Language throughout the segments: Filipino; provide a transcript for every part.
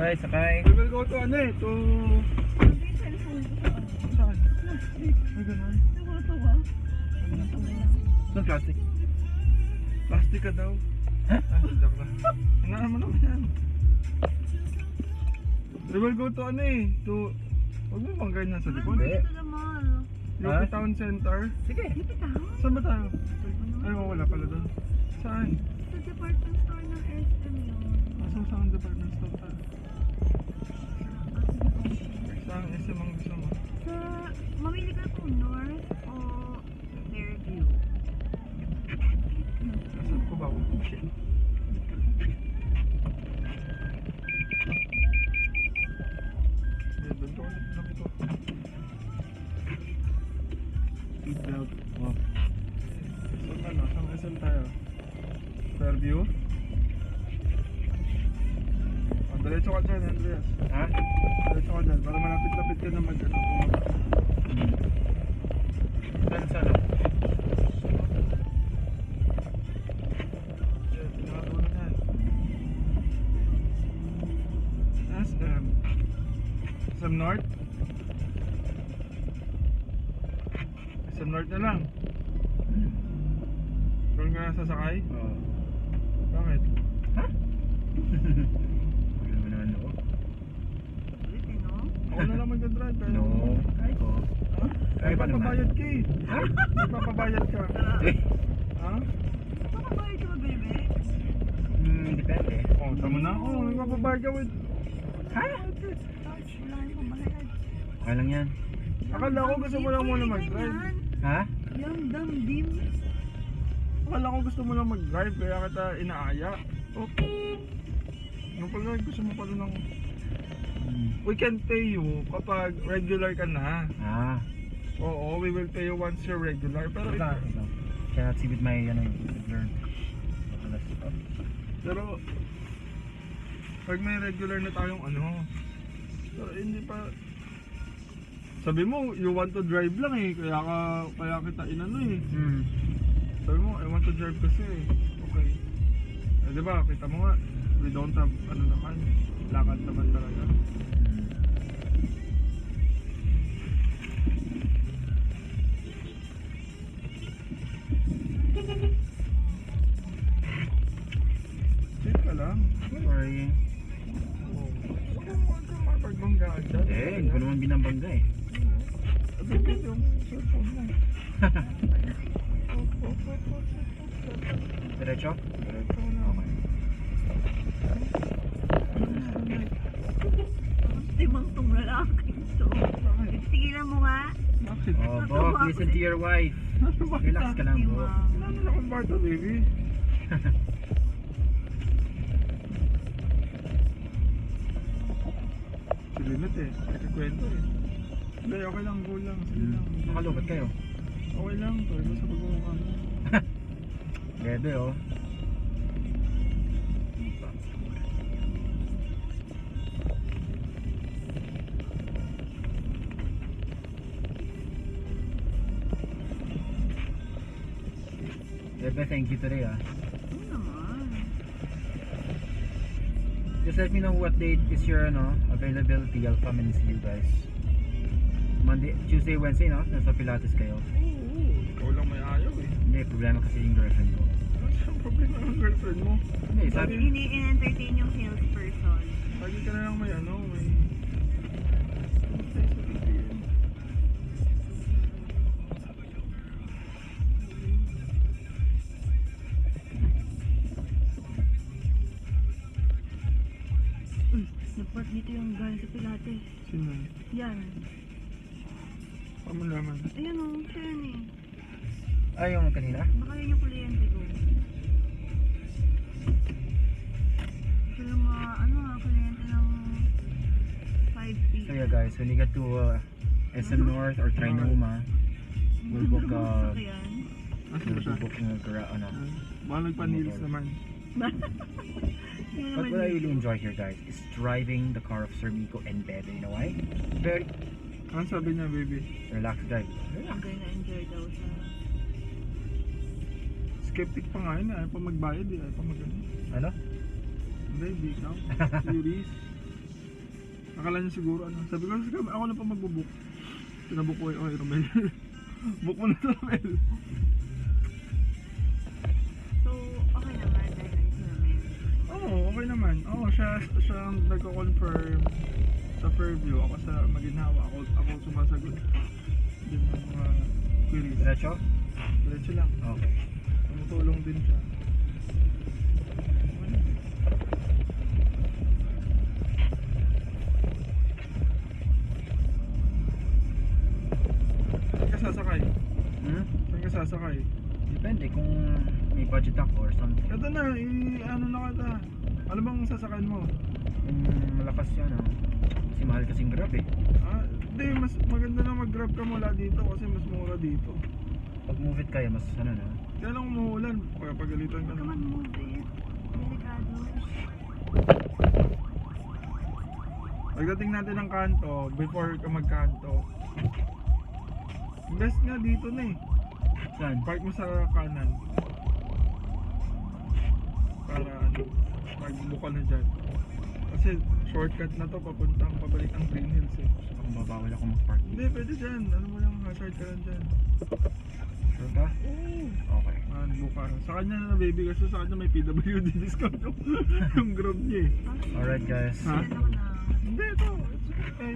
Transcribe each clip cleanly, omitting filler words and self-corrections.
Sakay, sakay. We will go to ano eh, to... Saan? Ay, ganun. Saan plastic? Plastic ka daw. Joke lang. Hinaan mo naman yan. We will go to ano eh, to... Huwag mo bang ganyan sa likod? Hindi. Yopi Town Center. Sige. Saan ba tayo? Ay, wala pala doon. Saan? Sa department store ng SM yun. Saan saan department store tayo? Saan SM ang gusto mo? Sa, mamili ka kung North o Fairview. Saan ko ba? Oh, shit. Doon ko ulit. Labi ko. Seatbelt. Oh. Saan ano? Saan SM tayo? Fairview? Oh, diretso ka dyan, Andreas. Ha? Diretso ka dyan. Para malapit-lapit ka na mag-ano. Saan, saan? Yan, pinakatunan yan. SM. SM North? SM North na lang. Doon nga sasakay? Oo. Bakit? Ha? Wala mo naman ako. Ulit eh, no? Ako na lang mag-drive. Kaya No. Kaya ko. Ha? Kaya pa naman. Papabayad ka eh. Ha? Papabayad ka. Eh. Ha? Makabayad ka ba, baby? Depende. Oh, tama na ako. Papabayad ka with... Ha? Wala kang pambayad. Okay lang yan. Akala ko gusto mo lang muna mag-drive. Ha? Yung damdim. Akala ko gusto mo lang mag-drive kaya kita inaaya. Okay. Ano pala, gusto mo pala ng... We can pay you kapag regular ka na. Ah. Oo, we will pay you once you're regular. Pero, Ito. Cannot see with my, regular. pero pag may regular na tayong ano, pero hindi pa... Sabi mo, you want to drive lang eh. Kaya kita inano eh. Sabi mo, I want to drive kasi eh. Okay. Eh, diba, kita mo nga, we don't have, ano naman, lakad naman talaga. Safe ka lang. Sorry. Oh. Huwag kang mapagbanggaan dyan. Eh, hindi ko naman binabangga eh. Abibit yung cellphone mo. Diretso? Diretso na. Okay. Timang tong lalaki ito. Bakit? Tigilan mo nga. Bakit? Oh, Bob, listen to your wife. Relax ka lang, Bob. Wala na akong barto, baby. Si Limit eh. Nagkikwento eh. Hindi, okay lang. Go lang. Sige lang. Makalubat kayo. Okay lang. Tuloy sa pag-uwa mo. Bebe, oh. Bebe, thank you today, ah. Ano naman? Just let me know what date is your availability. I'll come and see you guys. Monday, Tuesday, Wednesday, no? Nasa Pilates kayo. Oo. Ikaw lang may ayaw eh. Hindi, problema kasi yung girlfriend ko. Ang problema ng girlfriend mo. Hindi, sabi... Hindi in-entertain yung salesperson. Lagi ka na lang may ano, may... Nagpat dito yung galing sa Pilates. Sino? Yan. Paano naman? Ayan o, siya yan eh. Ah, yung kanina? Baka yun yung kuryente ko. Siya yung mga, kuryente ng 5 feet. So yeah guys, when you get to SM North or Trinoma, we'll book Sakyan. Asan siya? we'll book Baka nagpa-nails naman. But what I really enjoy here guys is driving the car of Sir Miko and Bebe. You know why? Very Ano sabi niya, baby? relaxed drive. Enjoy na enjoy daw siya. Skeptic pa nga yun, ayaw pa magbayad eh, ayaw pa mag-ano. Ano? Hindi, di ikaw. Curious. Akala niya siguro ano. Sabi ko, sige, ako na pa magbubook. Pinabook ko yung Romel. Book mo na to, Romel. So, okay naman dahil ayos namin. Oo, okay naman. Oo, siya ang nagko-confirm sa Fairview. Ako sa Maginhawa. Ako sumasagot. Din ng mga queries. Diretso? Diretso lang. Okay. Tumutulong din siya. Saan ka sasakay? Hmm? Saan ka sasakay? Depende kung may budget ako or something. Ito na, ano na kita. Ano bang sasakayan mo? Kung malakas yan, ah. Kasi mahal kasing grab eh. Hindi, mas maganda na mag-grab ka mula dito kasi mas mura dito. Pag move it kaya, mas ano na. Kaya lang umuulan, kaya pagalitan ka Huwag ka na. mag-move it. Delikado. Pagdating natin ng kanto, before ka magkanto, best nga dito na eh. Saan? Park mo sa kanan. Para ano, magbuka na dyan. Kasi shortcut na to, pabalik ang Green Hills eh. Kung babawal ako mag-park. Hindi, pwede dyan. Ano mo lang, hazard ka lang dyan. Sure ba? Oo. Okay. Buka. Sa kanya na baby kasi sa kanya may PWD discount yung grab niya eh. Alright guys. Ha? Yan ako na. Hindi, ito. It's okay.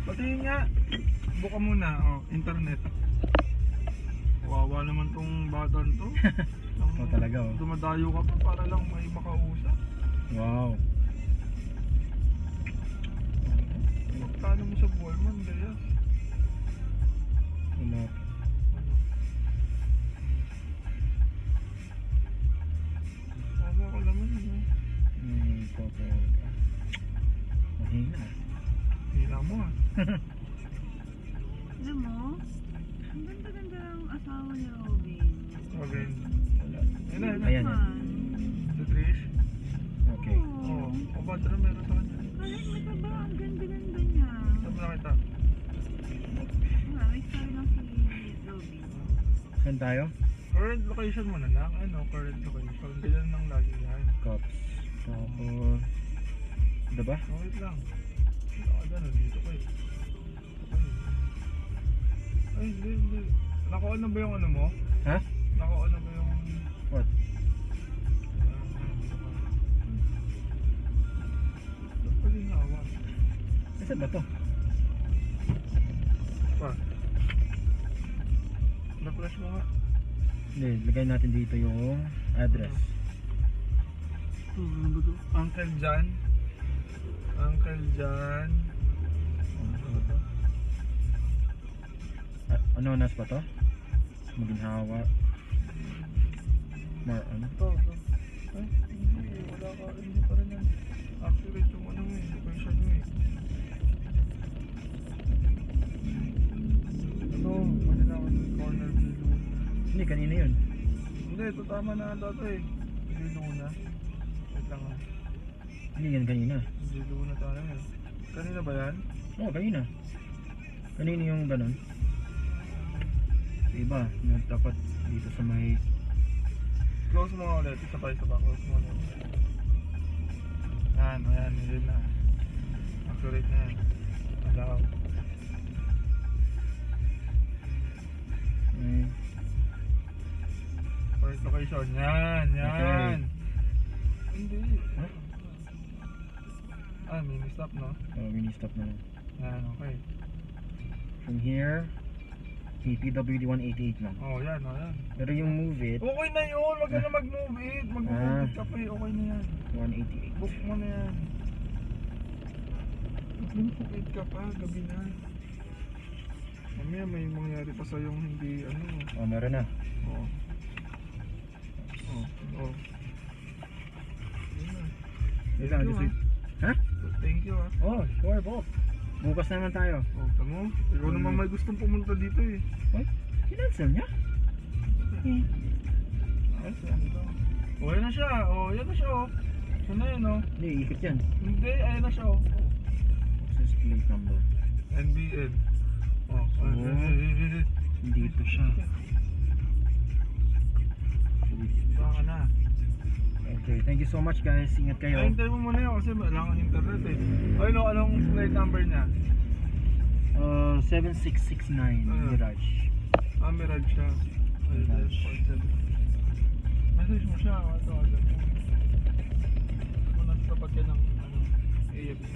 Pati nga, buka muna. Oh, internet. Wawa naman tong batan to. Oh, talaga, oh. Dumadayo ka pa para lang may makausap. Wow. Magkano mo sa buhay mo, Andreas? Wala. Wawa ka naman, ano? Mahina. Hila mo ah. Alam mo, ang ganda-ganda ang asawa ni Robin. Okay. Wala. Ayan. Ayan. Sa Trish? Okay. Oo. O ba't na meron sa kanya? Kahit mataba, ang ganda-ganda niya. Saan mo nakita? Wala, may story lang si Robin. Saan tayo? Current location mo na lang. Ano? Current location. Ganyan lang lagi yan. Cops. Tapos... Diba? Wait lang. Ganun, dito ko eh. Ay, hindi. Naka-on na ba yung ano mo? Ha? Naka-on na ba yung... What? Ba't pa din nawa? Saan ba to? Pa? Na-flash mo nga. Hindi, lagay natin dito yung address. Ano ba to? Uncle John. Uncle John. Ano ba to? Ano nas ba to? Maginhawa. Ano? Ito. Ay, hindi. Wala ka. Hindi pa rin yan. Accurate yung ano mo eh. Location mo eh. Ito. Manila corner view. Hindi, kanina yun. Hindi, ito tama na ito eh. Hindi Luna. Wait lang ah. Hindi yan kanina. Hindi Luna tayo eh. Kanina ba yan? Oo, kanina. Kanina yung ganun. Sa iba, na dapat dito sa may... Close mo nga ulit. Isa pa. Close mo ulit. Yan, ayan. Hindi na. Accurate na yan. Allow. Correct location. Yan. Okay. Hindi. Huh? Mini stop no? Oh, mini-stop na lang. Yan, okay. From here, PWD 188 lang. Oh, yan. Pero yung move it, Okay na yun. Wag ka na mag-move it. Mag-move it ka pa eh. Okay na yan. 188. Book mo na yan. Mag-move it ka pa. Gabi na. Mamaya may mangyari pa sa yung hindi ano. Oh, meron na. Oh. Yun na. Wait lang, Thank you, just wait. Ha? Thank you ah. Oh, sure, Bob. Bukas naman tayo. Oh, tamo. Ikaw naman may gustong pumunta dito eh. What? Kinansel niya? Eh. Ay, ano to? Oh, yan na siya. Oh, yan na siya oh. Saan na yun oh? Hindi, ikot yan. Hindi, ayan na siya oh. Access plate number. NBN. Oh, Dito siya. Baka na. Okay, thank you so much guys. Ingat kayo. Ay, hintay mo muna yun kasi wala kang internet eh. Ay, no, anong plate number niya? 7669 Mirage. Ah, Mirage siya. Ay, Mirage. 47. Message mo siya, ano, agad mo. Kung nasa tapat ka ng, AFC.